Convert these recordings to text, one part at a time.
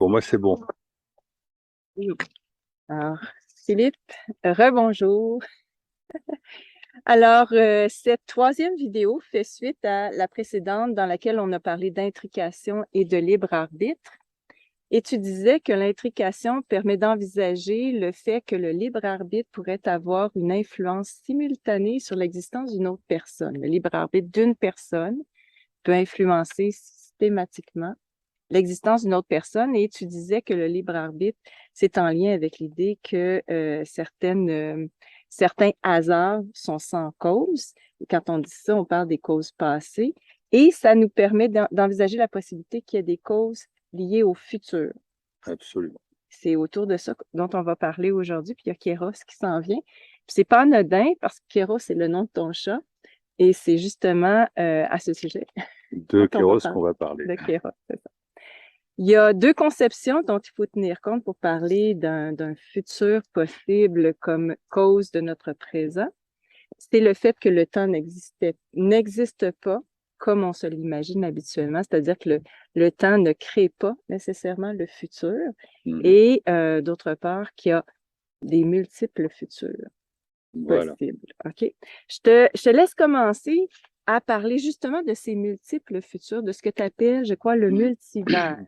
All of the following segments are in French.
Pour moi, c'est bon. Oui. Alors, Philippe, rebonjour. Alors, cette troisième vidéo fait suite à la précédente dans laquelle on a parlé d'intrication et de libre arbitre. Et tu disais que l'intrication permet d'envisager le fait que le libre arbitre pourrait avoir une influence simultanée sur l'existence d'une autre personne. Le libre arbitre d'une personne peut influencer systématiquement l'existence d'une autre personne et tu disais que le libre arbitre, c'est en lien avec l'idée que certains hasards sont sans cause. Et quand on dit ça, on parle des causes passées et ça nous permet d'envisager la possibilité qu'il y ait des causes liées au futur. Absolument. C'est autour de ça dont on va parler aujourd'hui. Puis il y a Kéros qui s'en vient. Puis c'est pas anodin parce que Kéros, c'est le nom de ton chat et c'est justement à ce sujet De dont on va Kéros parler. qu'on va parler. De Kéros, c'est ça. Il y a deux conceptions dont il faut tenir compte pour parler d'un futur possible comme cause de notre présent. C'est le fait que le temps n'existe pas comme on se l'imagine habituellement, c'est-à-dire que le temps ne crée pas nécessairement le futur, et d'autre part, qu'il y a des multiples futurs Voilà. possibles. OK? Je te laisse commencer à parler justement de ces multiples futurs, de ce que tu appelles, je crois, le multivers.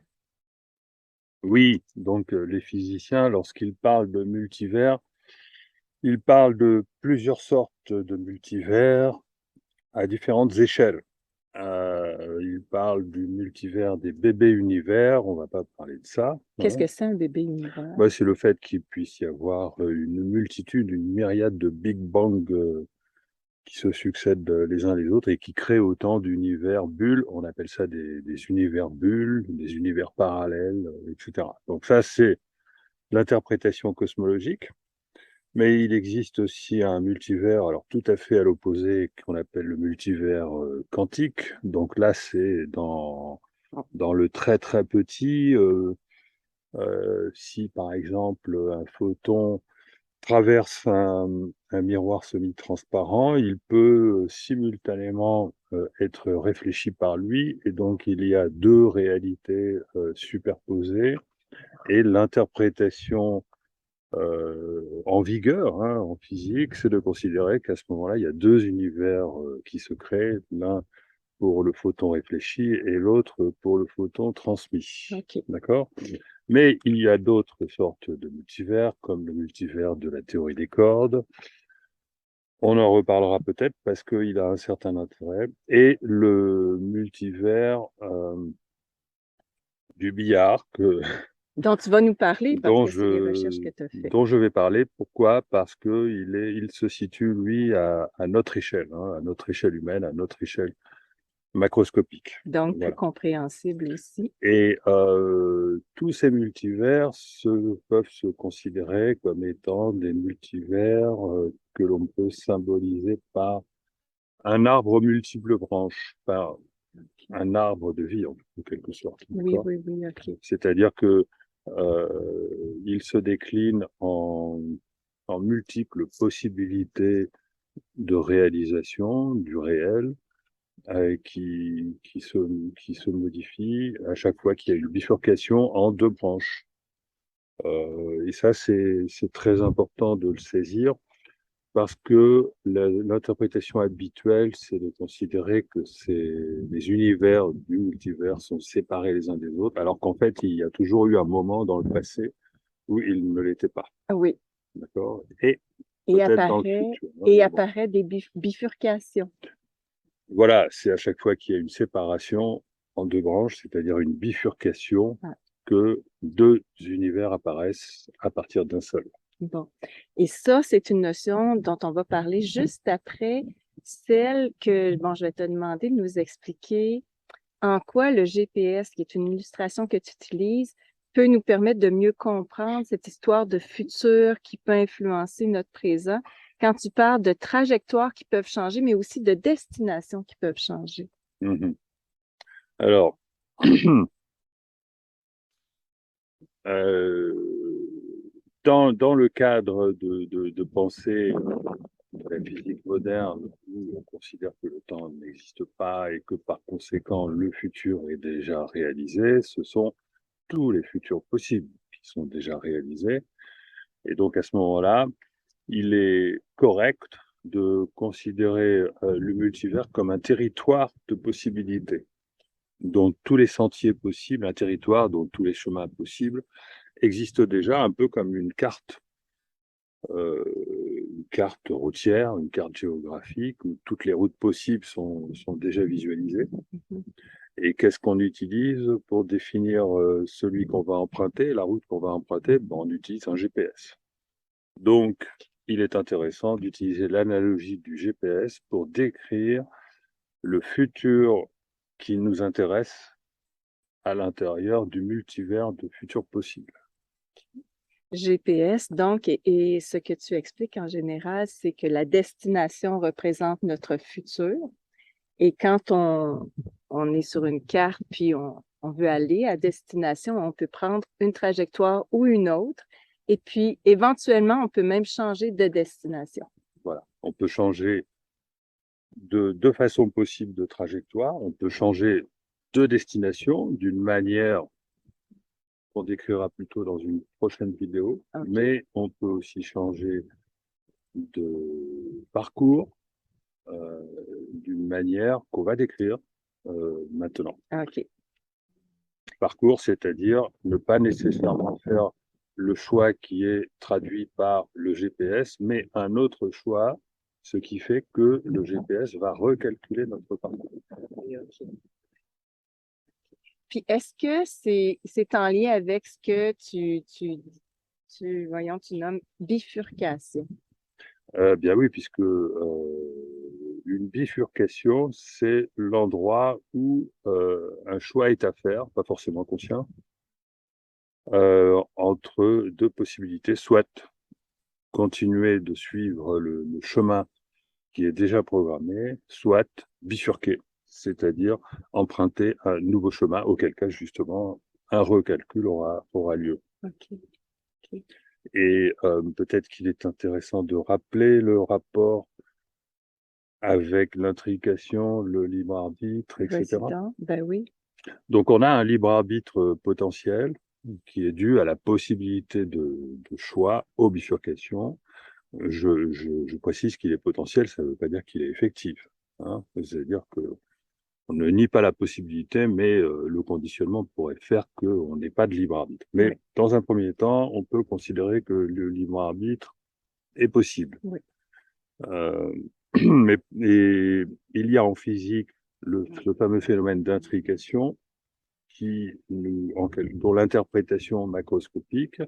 Oui, donc les physiciens, lorsqu'ils parlent de multivers, ils parlent de plusieurs sortes de multivers à différentes échelles. Ils parlent du multivers des bébés univers, on va pas parler de ça. Qu'est-ce que c'est un bébé univers? Bah, c'est le fait qu'il puisse y avoir une multitude, une myriade de Big Bang qui se succèdent les uns les autres et qui créent autant d'univers bulles. On appelle ça des univers bulles, des univers parallèles, etc. Donc ça, c'est l'interprétation cosmologique. Mais il existe aussi un multivers, alors tout à fait à l'opposé, qu'on appelle le multivers quantique. Donc là, c'est dans le très très petit. Si par exemple un photon traverse un miroir semi-transparent, il peut simultanément être réfléchi par lui, et donc il y a deux réalités superposées, et l'interprétation en vigueur, hein, en physique, c'est de considérer qu'à ce moment-là, il y a deux univers qui se créent, l'un pour le photon réfléchi et l'autre pour le photon transmis. OK. D'accord? Mais il y a d'autres sortes de multivers, comme le multivers de la théorie des cordes. On en reparlera peut-être parce qu'il a un certain intérêt. Et le multivers du billard Dont tu vas nous parler parce dont que c'est les recherches que tu as faites. dont je vais parler. Pourquoi? Parce il se situe, lui, à notre échelle, hein, à notre échelle humaine, à notre échelle macroscopique. Donc, plus Voilà. compréhensible aussi. Et tous ces multivers peuvent se considérer comme étant des multivers que l'on peut symboliser par un arbre aux multiples branches, par un arbre de vie en quelque sorte. Oui, D'accord? oui, oui, OK. C'est-à-dire que il se décline en multiples possibilités de réalisation du réel qui se modifie à chaque fois qu'il y a une bifurcation en deux branches. Et ça, c'est très important de le saisir parce que l'interprétation habituelle, c'est de considérer que les univers du multivers sont séparés les uns des autres, alors qu'en fait, il y a toujours eu un moment dans le passé où ils ne l'étaient pas. Ah oui. D'accord? Et Et peut-être dans le apparaît, futur, hein, et mais bon. apparaît des bifurcations. Voilà, c'est à chaque fois qu'il y a une séparation en deux branches, c'est-à-dire une bifurcation, Ah, que deux univers apparaissent à partir d'un seul. bon. Et ça, c'est une notion dont on va parler juste après celle que, bon, je vais te demander de nous expliquer en quoi le GPS, qui est une illustration que tu utilises, peut nous permettre de mieux comprendre cette histoire de futur qui peut influencer notre présent quand tu parles de trajectoires qui peuvent changer, mais aussi de destinations qui peuvent changer. Mhm. Alors, euh, dans le cadre de pensée de la physique moderne, où on considère que le temps n'existe pas et que par conséquent le futur est déjà réalisé, ce sont tous les futurs possibles qui sont déjà réalisés. Et donc, à ce moment-là, il est correct de considérer le multivers comme un territoire de possibilités, dont tous les sentiers possibles, un territoire dont tous les chemins possibles existent déjà, un peu comme une carte routière, une carte géographique, où toutes les routes possibles sont déjà visualisées. Et qu'est-ce qu'on utilise pour définir celui qu'on va emprunter, la route qu'on va emprunter? Ben, on utilise un GPS. Donc, il est intéressant d'utiliser l'analogie du GPS pour décrire le futur qui nous intéresse à l'intérieur du multivers de futurs possibles. GPS, donc, et ce que tu expliques en général, c'est que la destination représente notre futur. Et quand on est sur une carte, puis on veut aller à destination, on peut prendre une trajectoire ou une autre. Et puis, éventuellement, on peut même changer de destination. Voilà. On peut changer de deux façons possibles de trajectoire. On peut changer de destination d'une manière qu'on décrira plus tôt dans une prochaine vidéo, Okay. mais on peut aussi changer de parcours d'une manière qu'on va décrire maintenant. OK. Parcours, c'est-à-dire ne pas nécessairement faire le choix qui est traduit par le GPS, mais un autre choix, ce qui fait que le GPS va recalculer notre parcours. Puis, est-ce que c'est en lien avec ce que tu nommes bifurcation? Bien oui, puisque une bifurcation, c'est l'endroit où un choix est à faire, pas forcément conscient, entre deux possibilités, soit continuer de suivre le chemin qui est déjà programmé, soit bifurquer, c'est-à-dire emprunter un nouveau chemin, auquel cas justement un recalcul aura lieu. OK. OK. Et peut-être qu'il est intéressant de rappeler le rapport avec l'intrication, le libre arbitre, etc. Ben oui. Donc on a un libre arbitre potentiel qui est dû à la possibilité de choix aux bifurcations. Je précise qu'il est potentiel, ça ne veut pas dire qu'il est effectif. Hein. C'est-à-dire que on ne nie pas la possibilité, mais le conditionnement pourrait faire qu'on n'ait pas de libre arbitre. Mais Oui. dans un premier temps, on peut considérer que le libre arbitre est possible. Oui. Mais il y a en physique le fameux phénomène d'intrication dont l'interprétation macroscopique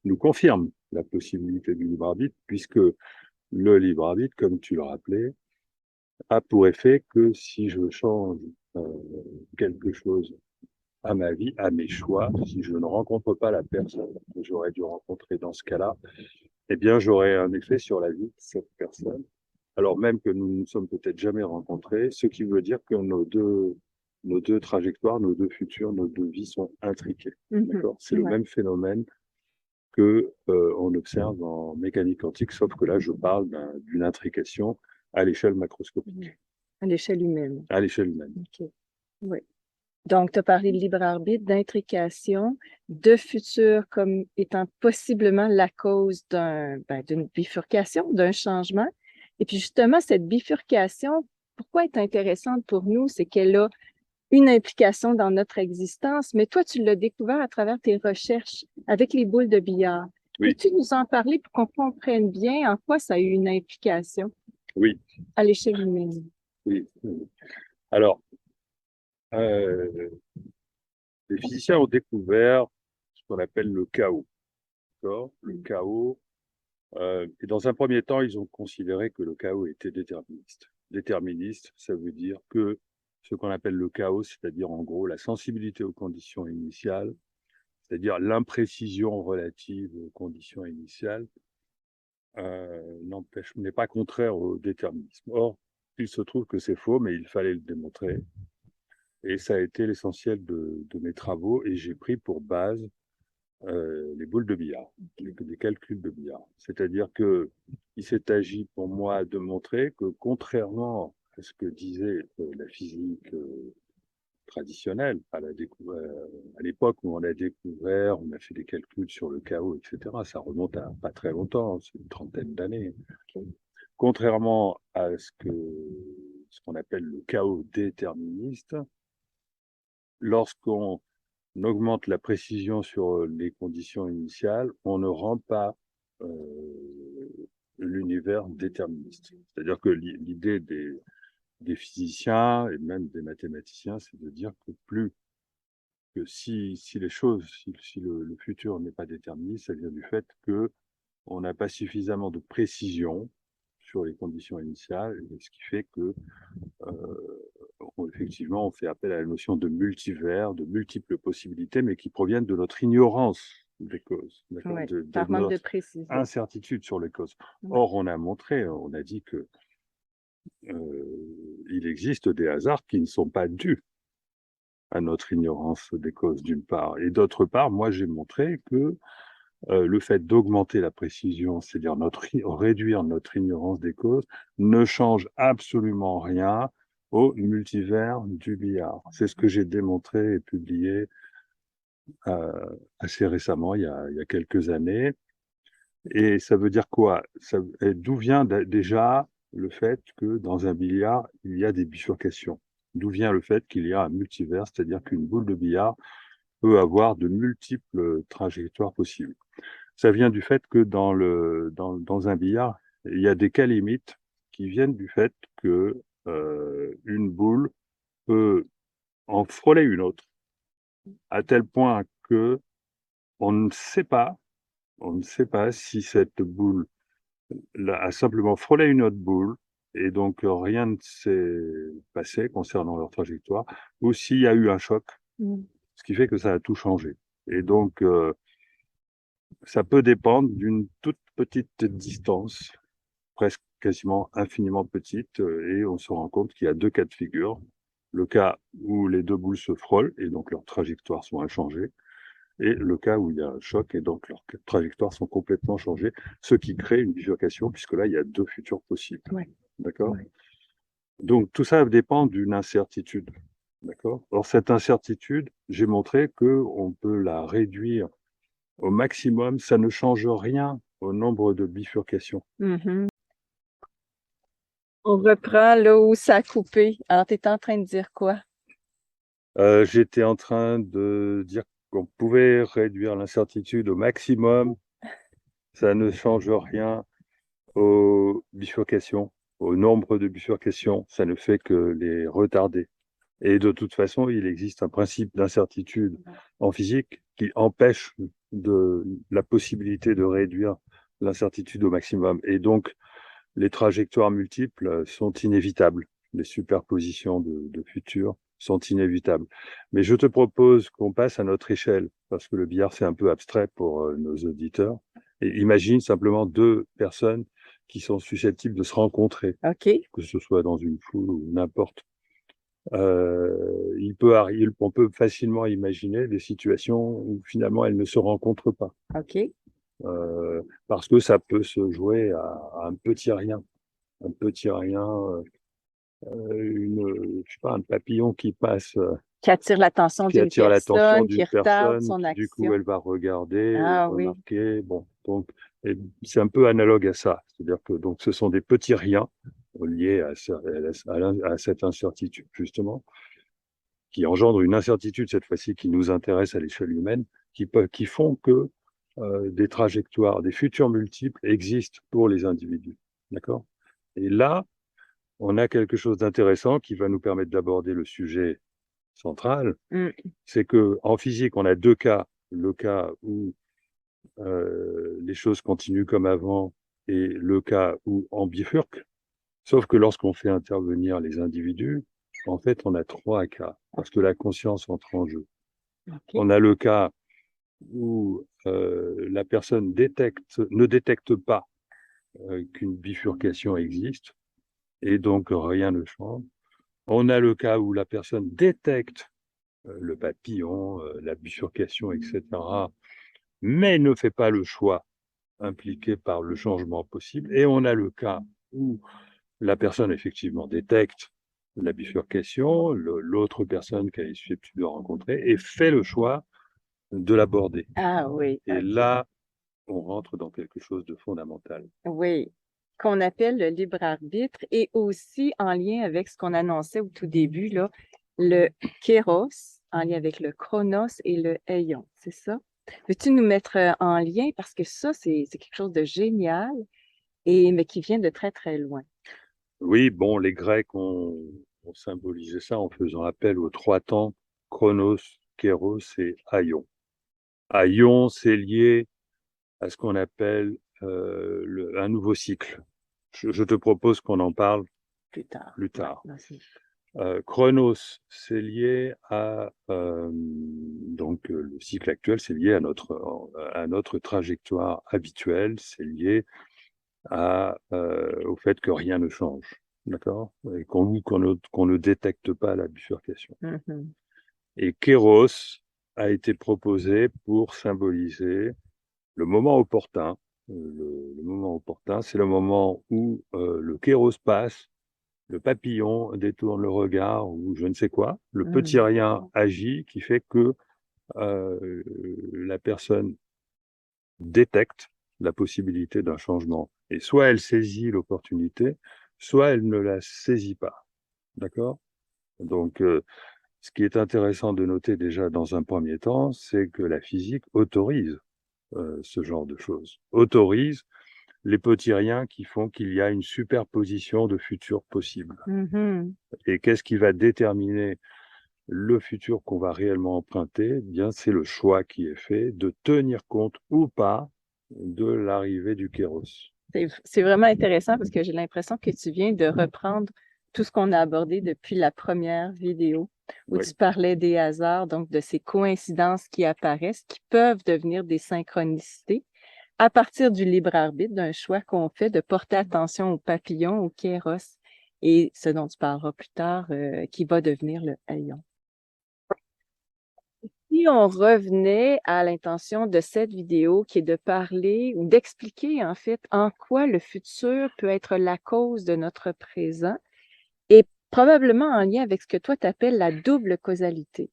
nous confirme la possibilité du libre arbitre, puisque le libre arbitre, comme tu le rappelais, a pour effet que si je change quelque chose à ma vie, à mes choix, si je ne rencontre pas la personne que j'aurais dû rencontrer dans ce cas-là, eh bien, j'aurai un effet sur la vie de cette personne, alors même que nous ne nous sommes peut-être jamais rencontrés, ce qui veut dire que nos deux trajectoires, nos deux futurs, nos deux vies sont intriquées. D'accord ? C'est le même phénomène que on observe en mécanique quantique, sauf que là, je parle d'une intrication à l'échelle macroscopique. À l'échelle humaine. À l'échelle humaine. OK. Oui. Donc, tu as parlé de libre arbitre, d'intrication, de futur comme étant possiblement la cause d'une bifurcation, d'un changement. Et puis justement, cette bifurcation, pourquoi elle est intéressante pour nous, c'est qu'elle a une implication dans notre existence, mais toi, tu l'as découvert à travers tes recherches avec les boules de billard. Oui. Peux-tu nous en parler pour qu'on comprenne bien en quoi ça a eu une implication Oui. à l'échelle humaine? Oui. Alors, les physiciens ont découvert ce qu'on appelle le chaos. Le chaos. Et dans un premier temps, ils ont considéré que le chaos était déterministe. Déterministe, ça veut dire que ce qu'on appelle le chaos, c'est-à-dire en gros la sensibilité aux conditions initiales, c'est-à-dire l'imprécision relative aux conditions initiales, n'est pas contraire au déterminisme. Or, il se trouve que c'est faux, mais il fallait le démontrer. Et ça a été l'essentiel de mes travaux, et j'ai pris pour base les boules de billard, des calculs de billard. C'est-à-dire que il s'est agi pour moi de montrer que, contrairement à ce que disait la physique traditionnelle, à l'époque où on a découvert, on a fait des calculs sur le chaos, etc. Ça remonte à pas très longtemps, c'est une trentaine d'années. Contrairement à ce qu'on appelle le chaos déterministe, lorsqu'on augmente la précision sur les conditions initiales, on ne rend pas l'univers déterministe. C'est-à-dire que l'idée des physiciens et même des mathématiciens, c'est de dire que si les choses, si le futur n'est pas déterministe, ça vient du fait que on n'a pas suffisamment de précision sur les conditions initiales, ce qui fait que effectivement, on fait appel à la notion de multivers, de multiples possibilités, mais qui proviennent de notre ignorance des causes, Ouais, de par manque de notre précision. incertitude sur les causes. Ouais. Or, on a dit que il existe des hasards qui ne sont pas dus à notre ignorance des causes, d'une part. Et d'autre part, moi, j'ai montré que le fait d'augmenter la précision, c'est-à-dire réduire notre ignorance des causes, ne change absolument rien au multivers du billard. C'est ce que j'ai démontré et publié assez récemment, il y a quelques années. Et ça veut dire quoi? D'où vient déjà le fait que dans un billard, il y a des bifurcations? D'où vient le fait qu'il y a un multivers, c'est-à-dire qu'une boule de billard peut avoir de multiples trajectoires possibles? Ça vient du fait que dans un billard, il y a des cas limites qui viennent du fait que une boule peut en frôler une autre, à tel point que on ne sait pas, on ne sait pas si cette boule a simplement frôlé une autre boule et donc rien ne s'est passé concernant leur trajectoire, ou s'il y a eu un choc, ce qui fait que ça a tout changé. Et donc, ça peut dépendre d'une toute petite distance, presque quasiment infiniment petite, et on se rend compte qu'il y a deux cas de figure. Le cas où les deux boules se frôlent et donc leurs trajectoires sont inchangées, et le cas où il y a un choc et donc leurs trajectoires sont complètement changées, ce qui crée une bifurcation, puisque là, il y a deux futurs possibles. Ouais. D'accord? Ouais. Donc, tout ça dépend d'une incertitude. D'accord? Or, cette incertitude, j'ai montré qu'on peut la réduire au maximum, ça ne change rien au nombre de bifurcations. Mhm. On reprend là où ça a coupé. Alors, tu étais en train de dire quoi? J'étais en train de dire qu'on pouvait réduire l'incertitude au maximum, ça ne change rien aux bifurcations, au nombre de bifurcations, ça ne fait que les retarder. Et de toute façon, il existe un principe d'incertitude en physique qui empêche la possibilité de réduire l'incertitude au maximum. Et donc, les trajectoires multiples sont inévitables. Les superpositions de futurs sont inévitables. Mais je te propose qu'on passe à notre échelle, parce que le billard, c'est un peu abstrait pour nos auditeurs. Et imagine simplement deux personnes qui sont susceptibles de se rencontrer, OK. que ce soit dans une foule ou n'importe. On peut facilement imaginer des situations où finalement elles ne se rencontrent pas. OK. Parce que ça peut se jouer à un petit rien. Un petit rien, je sais pas, un papillon qui passe, Qui attire l'attention qui d'une attire l'attention personne, qui d'une retarde personne, son qui du coup action. elle va regarder et Ah oui. remarquer. Bon, donc c'est un peu analogue à ça. C'est-à-dire que donc ce sont des petits riens liés à cette incertitude justement, qui engendre une incertitude cette fois-ci qui nous intéresse à l'échelle humaine, qui font que des trajectoires, des futurs multiples existent pour les individus. D'accord? Et là, on a quelque chose d'intéressant qui va nous permettre d'aborder le sujet central. Mm. C'est que en physique, on a deux cas. Le cas où les choses continuent comme avant et le cas où on bifurque. Sauf que lorsqu'on fait intervenir les individus, en fait, on a trois cas parce que la conscience entre en jeu. OK. On a le cas où la personne ne détecte pas qu'une bifurcation existe et donc rien ne change. On a le cas où la personne détecte le papillon, la bifurcation, etc., mais ne fait pas le choix impliqué par le changement possible. Et on a le cas où la personne effectivement détecte la bifurcation, l'autre personne qu'elle est susceptible de rencontrer, et fait le choix de l'aborder. Ah oui, Et ok. là, on rentre dans quelque chose de fondamental. Oui, qu'on appelle le libre arbitre et aussi en lien avec ce qu'on annonçait au tout début, là, le kéros, en lien avec le chronos et le aion, c'est ça? Veux-tu nous mettre en lien? Parce que ça, c'est quelque chose de génial, mais qui vient de très, très loin. Oui, bon, les Grecs ont symbolisé ça en faisant appel aux trois temps, chronos, kéros et aion. Aion, c'est lié à ce qu'on appelle un nouveau cycle. Je te propose qu'on en parle Plus tard. plus Ouais, tard. vas-y. Chronos, c'est lié à le cycle actuel, c'est lié à notre trajectoire habituelle, c'est lié au fait que rien ne change, d'accord? Et qu'on ne détecte pas la bifurcation. Mhm. Et Kéros a été proposé pour symboliser le moment opportun. Le moment opportun, c'est le moment où le Kéros passe, le papillon détourne le regard ou je ne sais quoi, le petit Mm. rien agit qui fait que euh, la personne détecte la possibilité d'un changement. Et soit elle saisit l'opportunité, soit elle ne la saisit pas. D'accord? Donc, ce qui est intéressant de noter déjà dans un premier temps, c'est que la physique autorise ce genre de choses, autorise les petits riens qui font qu'il y a une superposition de futurs possibles. Mhm. Et qu'est-ce qui va déterminer le futur qu'on va réellement emprunter? Eh bien, c'est le choix qui est fait de tenir compte ou pas de l'arrivée du kéros. C'est vraiment intéressant parce que j'ai l'impression que tu viens de reprendre tout ce qu'on a abordé depuis la première vidéo où Oui, tu parlais des hasards, donc de ces coïncidences qui apparaissent, qui peuvent devenir des synchronicités à partir du libre arbitre, d'un choix qu'on fait de porter attention au papillon, au kéros, et ce dont tu parleras plus tard, qui va devenir le haillon. Si on revenait à l'intention de cette vidéo qui est de parler ou d'expliquer en fait en quoi le futur peut être la cause de notre présent et probablement en lien avec ce que toi tu appelles la double causalité.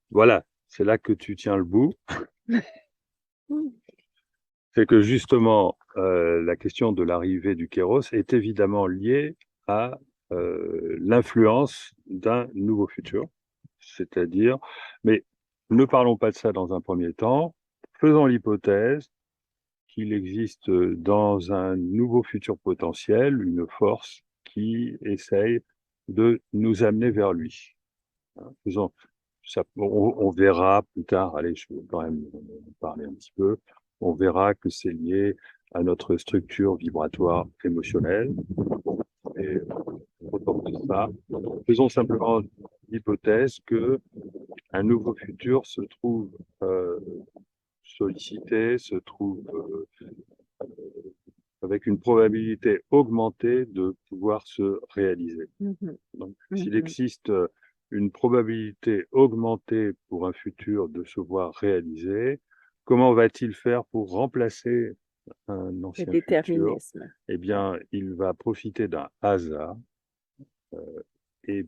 voilà, c'est là que tu tiens le bout. Mm. C'est que justement, la question de l'arrivée du kéros est évidemment liée à l'influence d'un nouveau futur. C'est-à-dire, mais ne parlons pas de ça dans un premier temps, faisons l'hypothèse qu'il existe dans un nouveau futur potentiel une force qui essaye de nous amener vers lui. Hein, faisons, on verra plus tard, allez, je vais quand même en parler un petit peu, on verra que c'est lié à notre structure vibratoire émotionnelle. Bon, et autant que ça, faisons simplement l'hypothèse que un nouveau futur se trouve euh, sollicité, se trouve avec une probabilité augmentée de pouvoir se réaliser. Mhm, Donc, s'il mhm. existe une probabilité augmentée pour un futur de se voir réalisé, comment va-t-il faire pour remplacer un Le ancien futur? déterminisme. Eh bien, il va profiter d'un hasard et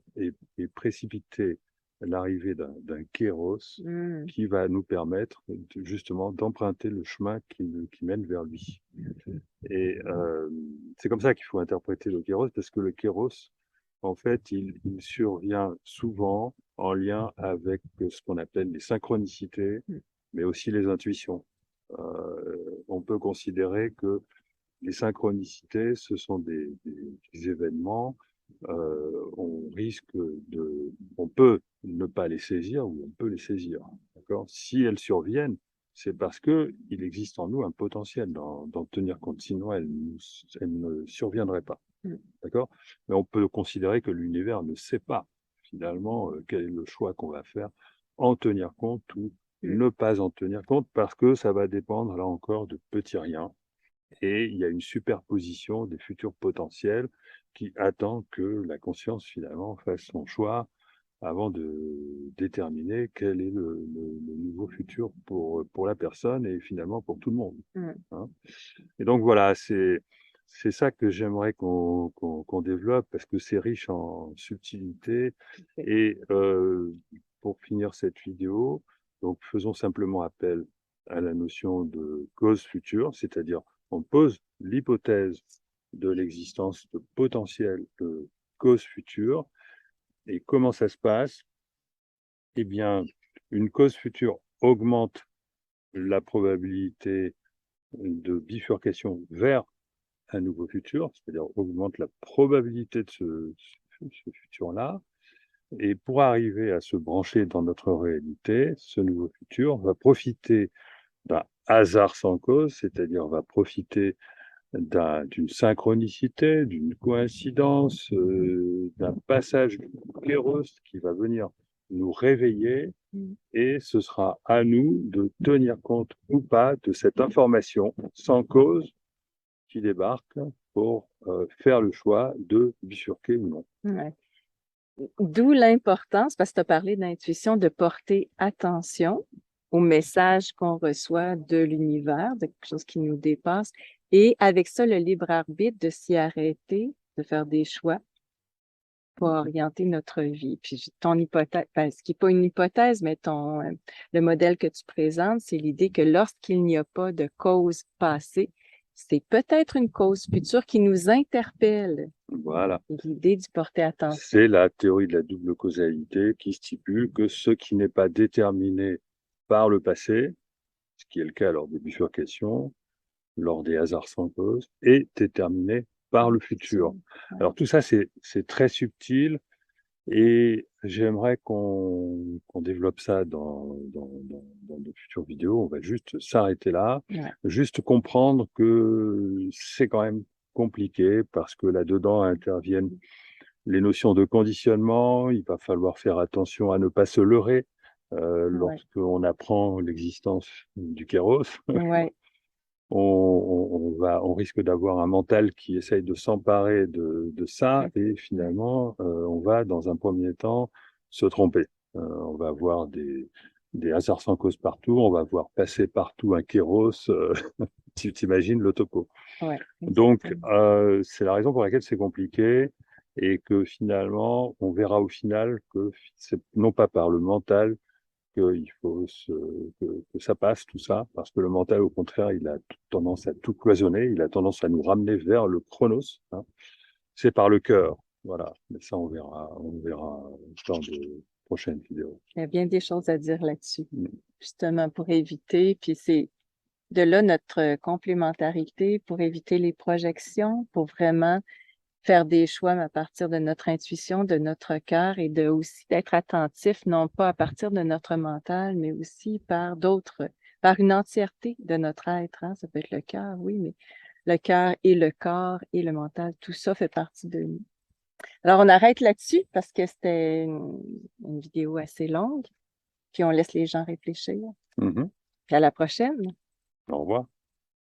précipiter l'arrivée d'un kéros Mm. qui va nous permettre justement d'emprunter le chemin qui mène vers lui. Et c'est comme ça qu'il faut interpréter le kéros, parce que le kéros, en fait, il survient souvent en lien avec ce qu'on appelle les synchronicités, mais aussi les intuitions. On peut considérer que les synchronicités, ce sont des événements, on peut ne pas les saisir ou on peut les saisir. D'accord? Si elles surviennent, c'est parce que il existe en nous un potentiel d'en tenir compte, sinon elles ne surviendraient pas. Mm. D'accord? Mais on peut considérer que l'univers ne sait pas finalement quel est le choix qu'on va faire, en tenir compte ou Mm. ne pas en tenir compte, parce que ça va dépendre là encore de petits riens et il y a une superposition des futurs potentiels qui attend que la conscience finalement fasse son choix avant de déterminer quel est le nouveau futur pour la personne et finalement pour tout le monde. Mm. Hein. Et donc voilà, c'est ça que j'aimerais qu'on développe parce que c'est riche en subtilité. Et pour finir cette vidéo, donc faisons simplement appel à la notion de cause future, c'est-à-dire on pose l'hypothèse de l'existence de potentielles de causes futures. Et comment ça se passe? Eh bien, une cause future augmente la probabilité de bifurcation vers un nouveau futur, c'est-à-dire augmente la probabilité de ce futur-là. Et pour arriver à se brancher dans notre réalité, ce nouveau futur va profiter d'un hasard sans cause, c'est-à-dire va profiter d'une synchronicité, d'une coïncidence, d'un passage du Kéros qui va venir nous réveiller, et ce sera à nous de tenir compte ou pas de cette information sans cause qui débarque pour faire le choix de bifurquer ou non. Ouais. D'où l'importance, parce que tu as parlé d'intuition, de porter attention au message qu'on reçoit de l'univers, de quelque chose qui nous dépasse, et avec ça, le libre arbitre de s'y arrêter, de faire des choix pour orienter notre vie. Puis ton hypothèse, ben, ce qui n'est pas une hypothèse, mais le modèle que tu présentes, c'est l'idée que lorsqu'il n'y a pas de cause passée, c'est peut-être une cause future qui nous interpelle. Voilà. L'idée d'y porter attention. C'est la théorie de la double causalité qui stipule que ce qui n'est pas déterminé par le passé, ce qui est le cas lors des bifurcations, lors des hasards sans cause, est déterminé par le futur. Alors tout ça, c'est très subtil et j'aimerais qu'on développe ça dans de futures vidéos. On va juste s'arrêter là, juste comprendre que c'est quand même compliqué parce que là-dedans interviennent les notions de conditionnement. Il va falloir faire attention à ne pas se leurrer lorsqu'on apprend l'existence du kéros. On risque d'avoir un mental qui essaye de s'emparer de ça et finalement, on va dans un premier temps se tromper. On va avoir des hasards sans cause partout, on va voir passer partout un kéros, tu t'imagines le topo. Donc, c'est la raison pour laquelle c'est compliqué et que finalement, on verra au final que c'est non pas par le mental qu'il faut que ça passe, tout ça, parce que le mental, au contraire, il a tendance à tout cloisonner, il a tendance à nous ramener vers le chronos. Hein. C'est par le cœur, voilà. Mais ça, on verra dans de prochaines vidéos. Il y a bien des choses à dire là-dessus, justement pour éviter, puis c'est de là notre complémentarité pour éviter les projections, pour vraiment faire des choix à partir de notre intuition, de notre cœur et de aussi d'être attentif, non pas à partir de notre mental, mais aussi par une entièreté de notre être. Hein. Ça peut être le cœur, oui, mais le cœur et le corps et le mental, tout ça fait partie de nous. Alors, on arrête là-dessus parce que c'était une vidéo assez longue, puis on laisse les gens réfléchir. Puis à la prochaine. Au revoir.